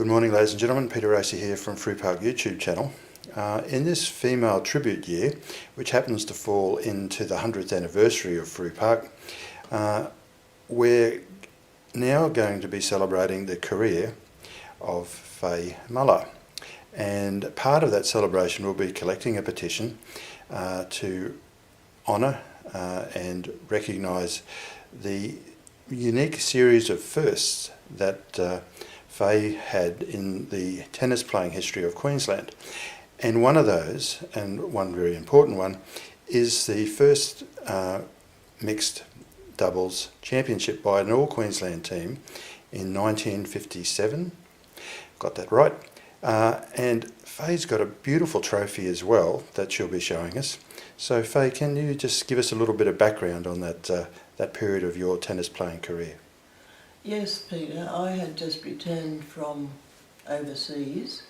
Good morning, ladies and gentlemen. Peter Racy here from Frew Park YouTube channel. In this female tribute year, which happens to fall into the 100th anniversary of Frew Park, we're now going to be celebrating the career of Fay Muller. And part of that celebration will be collecting a petition to honour and recognise the unique series of firsts that Fay had in the tennis playing history of Queensland. And one of those, and one very important one, is the first mixed doubles championship by an all-Queensland team in 1957. Got that right. And Fay's got a beautiful trophy as well that she'll be showing us. So Fay, can you just give us a little bit of background on that period of your tennis playing career? Yes, Peter. I had just returned from overseas,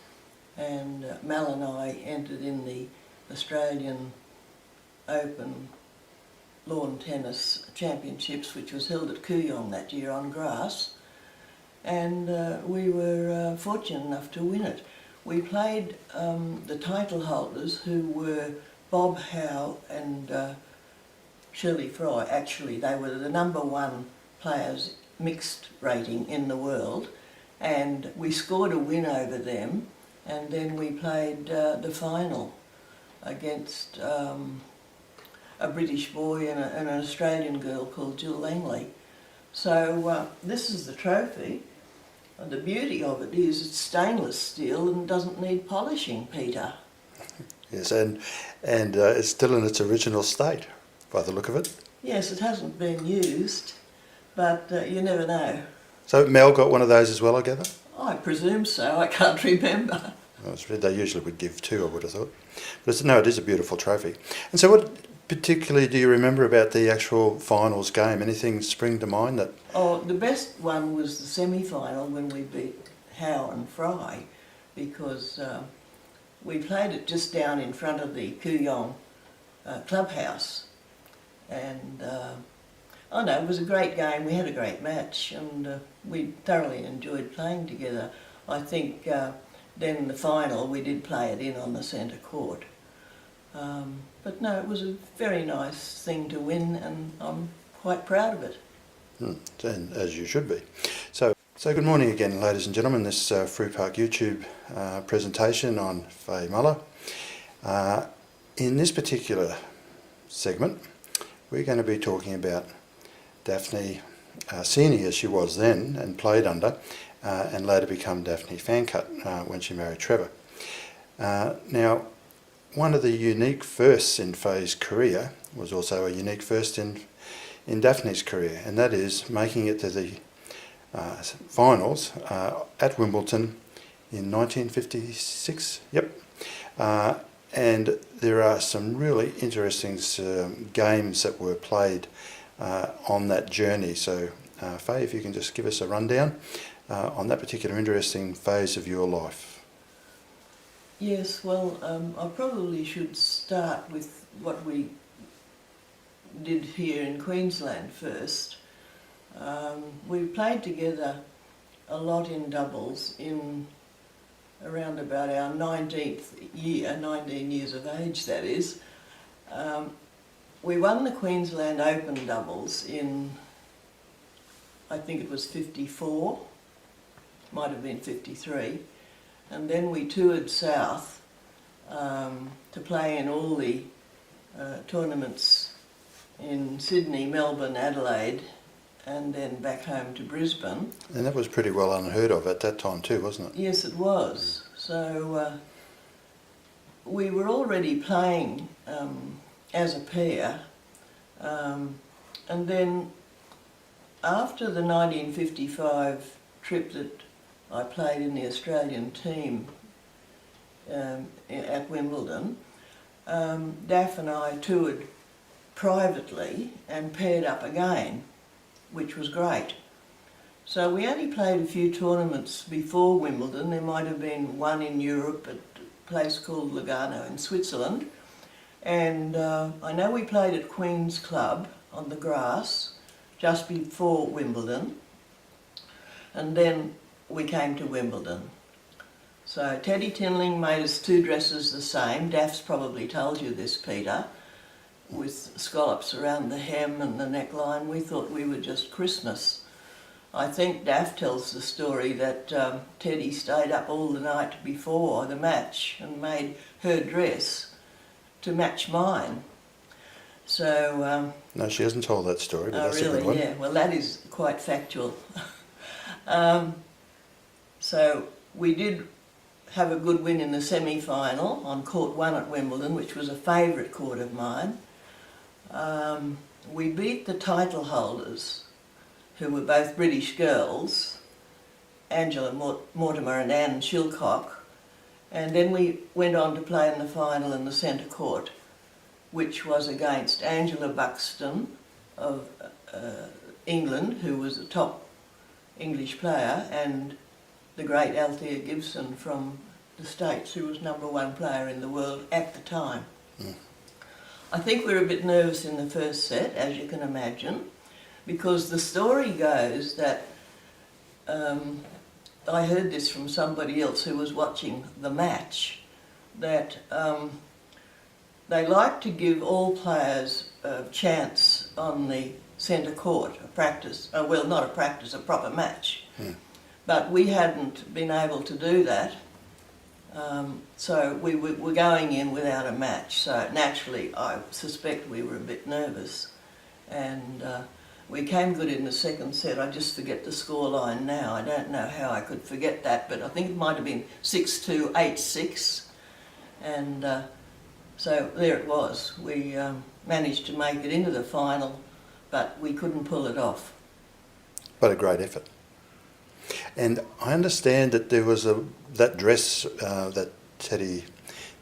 and Mel and I entered in the Australian Open Lawn Tennis Championships, which was held at Kooyong that year on grass, and we were fortunate enough to win it. We played the title holders, who were Bob Howe and Shirley Fry. Actually, they were the number one players mixed rating in the world, and we scored a win over them, and then we played the final against a British boy and an Australian girl called Jill Langley. So this is the trophy. The beauty of it is it's stainless steel and doesn't need polishing, Peter. Yes, and it's still in its original state by the look of it. Yes, it hasn't been used, but you never know. So Mel got one of those as well, I gather? I presume so. I can't remember. They usually would give two, I would have thought. But it is a beautiful trophy. And so what particularly do you remember about the actual finals game? Anything spring to mind that... Oh, the best one was the semi-final when we beat Howe and Fry, because we played it just down in front of the Kooyong clubhouse. And it was a great game. We had a great match, and we thoroughly enjoyed playing together. I think then the final we did play it in on the centre court. But no, it was a very nice thing to win, and I'm quite proud of it. And as you should be. So good morning again, ladies and gentlemen. This Frew Park YouTube presentation on Fay Muller. In this particular segment, we're going to be talking about Daphne Seeney, as she was then and played under, and later become Daphne Fancutt when she married Trevor. Now, one of the unique firsts in Fay's career was also a unique first in Daphne's career, and that is making it to the finals at Wimbledon in 1956. Yep. And there are some really interesting games that were played on that journey. So, Fay, if you can just give us a rundown on that particular interesting phase of your life. Yes, well, I probably should start with what we did here in Queensland first. We played together a lot in doubles in around about our 19th year, 19 years of age that is. We won the Queensland Open doubles in, I think it was 54, might have been 53. And then we toured south to play in all the tournaments in Sydney, Melbourne, Adelaide, and then back home to Brisbane. And that was pretty well unheard of at that time too, wasn't it? Yes, it was. So we were already playing as a pair, and then after the 1955 trip that I played in the Australian team at Wimbledon, Daph and I toured privately and paired up again, which was great. So we only played a few tournaments before Wimbledon. There might have been one in Europe at a place called Lugano in Switzerland. And I know we played at Queen's Club on the grass just before Wimbledon. And then we came to Wimbledon. So Teddy Tinling made us 2 dresses the same. Daph's probably told you this, Peter, with scallops around the hem and the neckline. We thought we were just Christmas. I think Daph tells the story that Teddy stayed up all the night before the match and made her dress to match mine. So... no, she hasn't told that story, but that's really, a good one. Yeah, well that is quite factual. So we did have a good win in the semi-final on court 1 at Wimbledon, which was a favourite court of mine. We beat the title holders, who were both British girls, Angela Mortimer and Anne Chilcock, and then we went on to play in the final in the centre court, which was against Angela Buxton of England, who was a top English player, and the great Althea Gibson from the States, who was #1 player in the world at the time. Mm. I think we were a bit nervous in the first set, as you can imagine, because the story goes that, I heard this from somebody else who was watching the match, that they like to give all players a chance on the centre court, a practice, well not a practice, a proper match. Mm. But we hadn't been able to do that, so we were going in without a match, so naturally I suspect we were a bit nervous. And we came good in the second set. I just forget the scoreline now. I don't know how I could forget that, but I think it might have been 6-2, 8-6. And so there it was. We managed to make it into the final, but we couldn't pull it off. But a great effort. And I understand that there was that dress that Teddy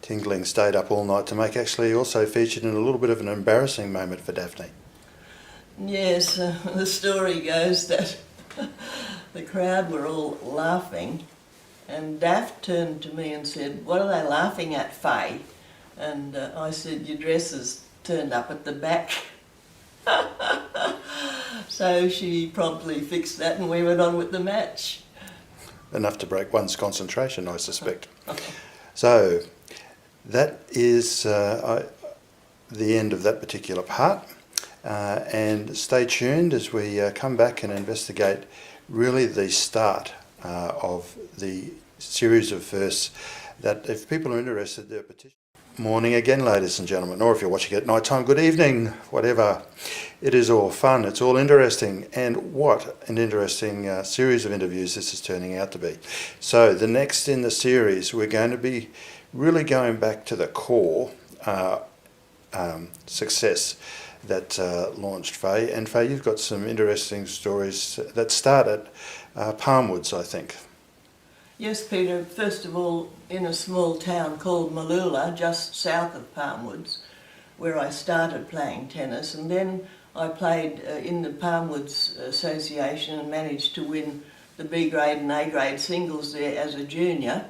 Tinling stayed up all night to make actually also featured in a little bit of an embarrassing moment for Daphne. Yes, the story goes that the crowd were all laughing, and Daph turned to me and said, "What are they laughing at, Fay?" And I said, "Your dress is turned up at the back." So she promptly fixed that and we went on with the match. Enough to break one's concentration, I suspect. So that is the end of that particular part. And stay tuned as we come back and investigate really the start of the series of firsts that, if people are interested, they're petition. Morning again, ladies and gentlemen, or if you're watching it at night time, good evening, whatever. It is all fun, it's all interesting, and what an interesting series of interviews this is turning out to be. So the next in the series, we're going to be really going back to the core success that launched Fay. And Fay, you've got some interesting stories that start at Palmwoods, I think. Yes, Peter. First of all, in a small town called Mooloolah, just south of Palmwoods, where I started playing tennis, and then I played in the Palmwoods Association and managed to win the B grade and A grade singles there as a junior.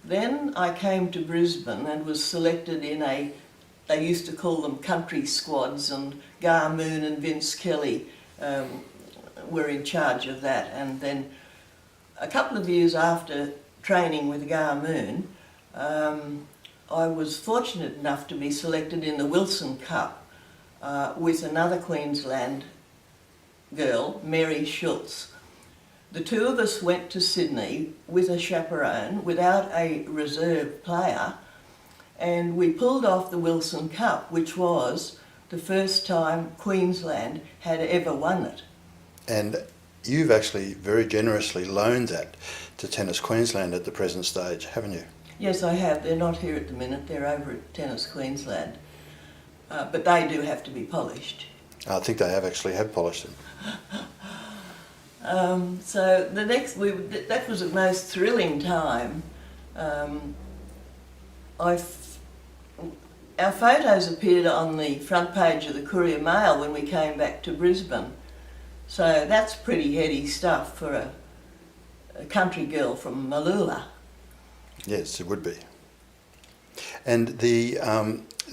Then I came to Brisbane and was selected in they used to call them country squads, and Gar Moon and Vince Kelly were in charge of that. And then a couple of years after training with Gar Moon, I was fortunate enough to be selected in the Wilson Cup with another Queensland girl, Mary Schultz. The two of us went to Sydney with a chaperone, without a reserve player, and we pulled off the Wilson Cup, which was the first time Queensland had ever won it. And you've actually very generously loaned that to Tennis Queensland at the present stage, haven't you? Yes, I have. They're not here at the minute. They're over at Tennis Queensland. But they do have to be polished. I think they have polished them. So the next, that was the most thrilling time. Our photos appeared on the front page of the Courier Mail when we came back to Brisbane. So that's pretty heady stuff for a country girl from Mooloolah. Yes, it would be. And the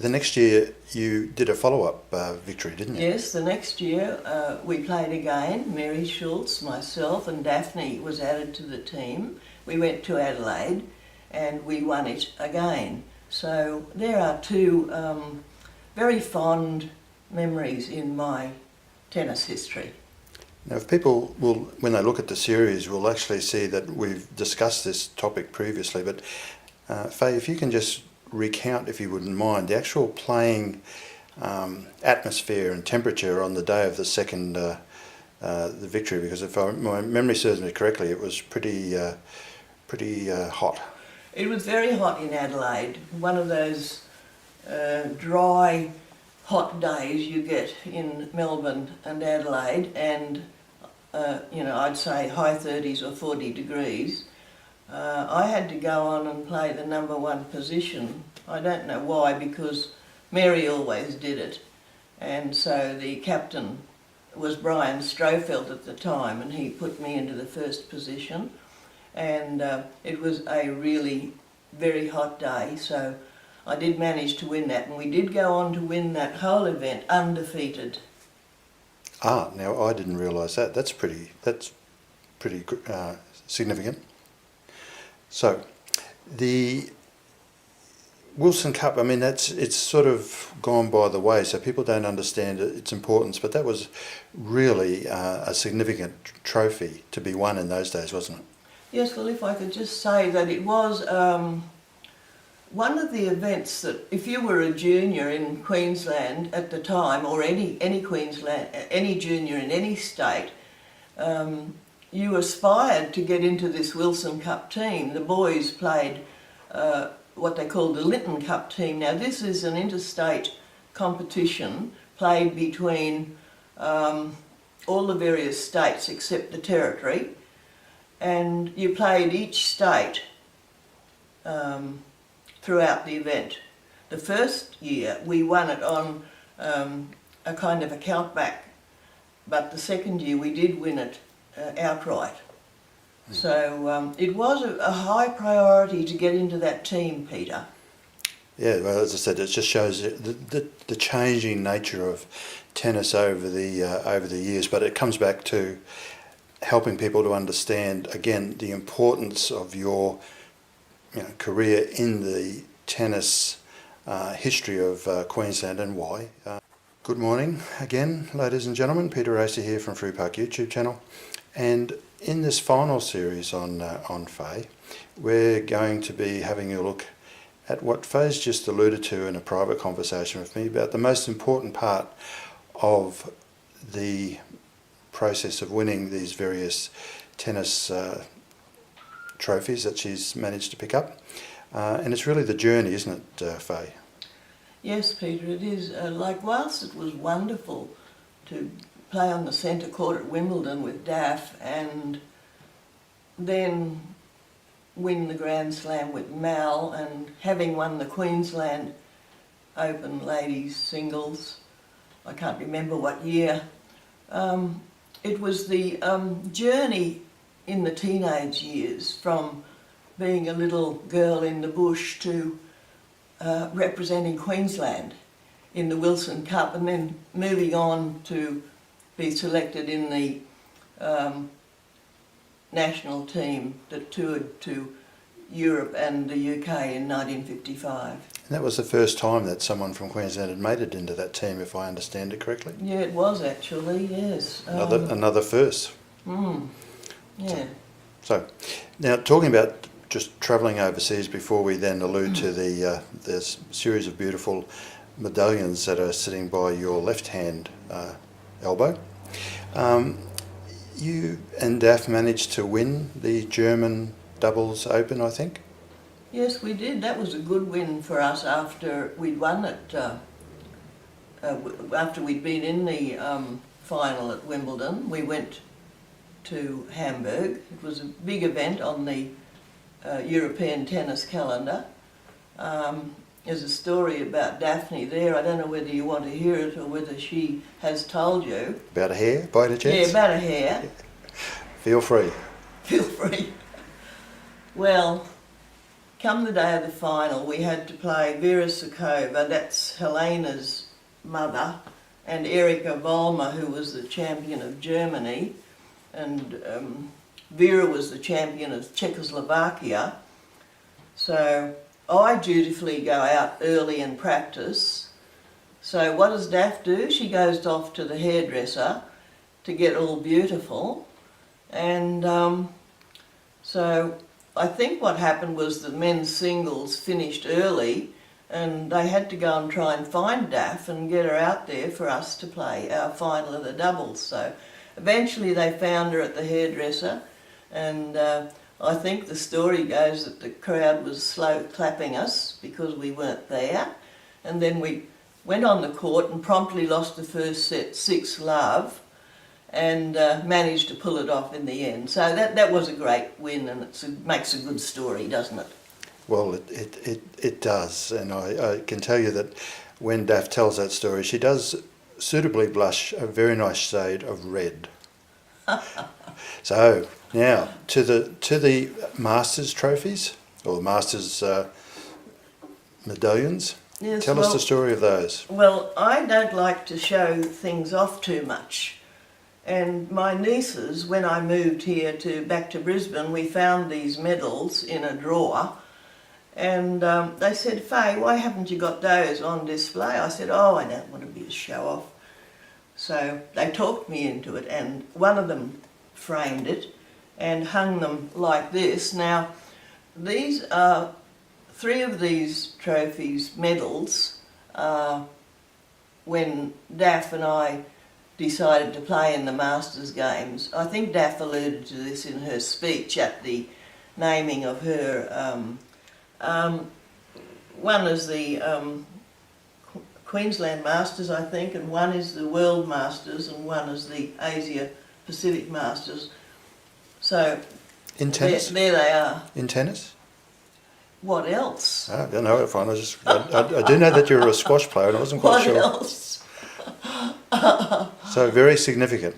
next year you did a follow-up victory, didn't you? Yes, the next year we played again. Mary Schultz, myself and Daphne was added to the team. We went to Adelaide and we won it again. So there are two very fond memories in my tennis history. Now, if people will, when they look at the series, will actually see that we've discussed this topic previously, but Fay, if you can just recount, if you wouldn't mind, the actual playing atmosphere and temperature on the day of the second the victory, because if my memory serves me correctly, it was pretty hot. It was very hot in Adelaide, one of those dry, hot days you get in Melbourne and Adelaide, and I'd say high 30s or 40 degrees. I had to go on and play the number one position. I don't know why, because Mary always did it, and so the captain was Brian Strofeld at the time, and he put me into the first position, and it was a really very hot day, so I did manage to win that, and we did go on to win that whole event undefeated. Ah, now I didn't realise that. That's pretty significant. So, the Wilson Cup, I mean, it's sort of gone by the way, so people don't understand its importance, but that was really a significant trophy to be won in those days, wasn't it? Yes, well, if I could just say that it was one of the events that, if you were a junior in Queensland at the time, or any Queensland, any junior in any state, you aspired to get into this Wilson Cup team. The boys played what they called the Linton Cup team. Now, this is an interstate competition played between all the various states except the territory, and you played each state throughout the event. The first year we won it on a kind of a countback, but the second year we did win it outright. So it was a high priority to get into that team, Peter. Yeah, well, as I said, it just shows the changing nature of tennis over the years, but it comes back to helping people to understand, again, the importance of your career in the tennis history of Queensland and why. Good morning again, ladies and gentlemen. Peter Racer here from Frew Park YouTube channel. And in this final series on Fay, we're going to be having a look at what Fay's just alluded to in a private conversation with me about the most important part of the process of winning these various tennis trophies that she's managed to pick up. And it's really the journey, isn't it, Fay? Yes, Peter, it is. Whilst it was wonderful to play on the centre court at Wimbledon with Daph and then win the Grand Slam with Mal, and having won the Queensland Open ladies singles, I can't remember what year, it was the journey in the teenage years from being a little girl in the bush to representing Queensland in the Wilson Cup, and then moving on to be selected in the national team that toured to Europe and the UK in 1955. And that was the first time that someone from Queensland had made it into that team, if I understand it correctly. Yeah, it was actually, yes. Another first. Yeah. So, now talking about just travelling overseas before we then allude to the series of beautiful medallions that are sitting by your left-hand elbow. You and Daph managed to win the German doubles open, I think? Yes, we did. That was a good win for us after we'd won it, after we'd been in the final at Wimbledon. We went to Hamburg. It was a big event on the European tennis calendar. There's a story about Daphne there. I don't know whether you want to hear it or whether she has told you. About a hair, by any chance? Yeah, about a hair. Feel free. Feel free. Well, come the day of the final, we had to play Vera Sukova, that's Helena's mother, and Erika Volmer, who was the champion of Germany, and Vera was the champion of Czechoslovakia. So I dutifully go out early and practice. So what does Daph do? She goes off to the hairdresser to get all beautiful. And so I think what happened was the men's singles finished early, and they had to go and try and find Daph and get her out there for us to play our final of the doubles. So eventually they found her at the hairdresser, and I think the story goes that the crowd was slow clapping us because we weren't there. And then we went on the court and promptly lost the first set 6-love, and managed to pull it off in the end. So that was a great win, and it makes a good story, doesn't it? Well, it does, and I can tell you that when Daph tells that story, she does suitably blush a very nice shade of red. So now to the Masters trophies, or the Masters medallions. Yes, Tell us the story of those. Well, I don't like to show things off too much. And my nieces, when I moved here back to Brisbane, we found these medals in a drawer. And they said, "Fay, why haven't you got those on display?" I said, "Oh, I don't want to be a show-off." So they talked me into it, and one of them framed it and hung them like this. Now, these are 3 of these trophies, medals, when Daph and I decided to play in the Masters Games. I think Daph alluded to this in her speech at the naming of her. One is the Queensland Masters, I think, and one is the World Masters, and one is the Asia Pacific Masters. So In tennis? There they are. In tennis? What else? I don't know, fine. I do know that you're a squash player, and I wasn't quite What sure. else? So very significant.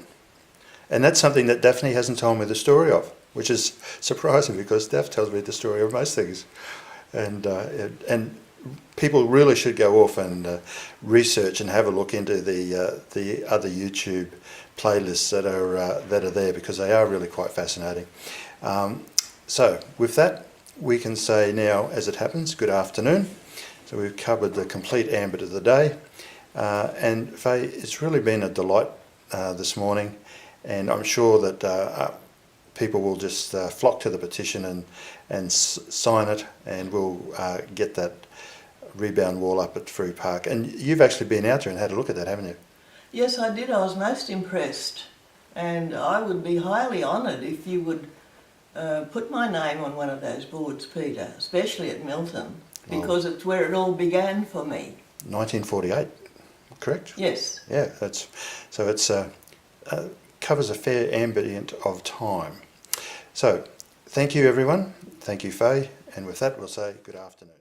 And that's something that Daphne hasn't told me the story of, which is surprising because Daph tells me the story of most things. And people really should go off and research and have a look into the other YouTube playlists that are there, because they are really quite fascinating. So with that, we can say now, as it happens, good afternoon. So we've covered the complete ambit of the day. And Fay, it's really been a delight this morning, and I'm sure that people will just flock to the petition and sign it, and we'll get that rebound wall up at Frew Park. And you've actually been out there and had a look at that, haven't you? Yes, I did. I was most impressed, and I would be highly honoured if you would put my name on one of those boards, Peter, especially at Milton, because it's where it all began for me. 1948, correct? Yes. Yeah, it's covers a fair ambient of time. So, thank you everyone. Thank you, Fay. And with that, we'll say good afternoon.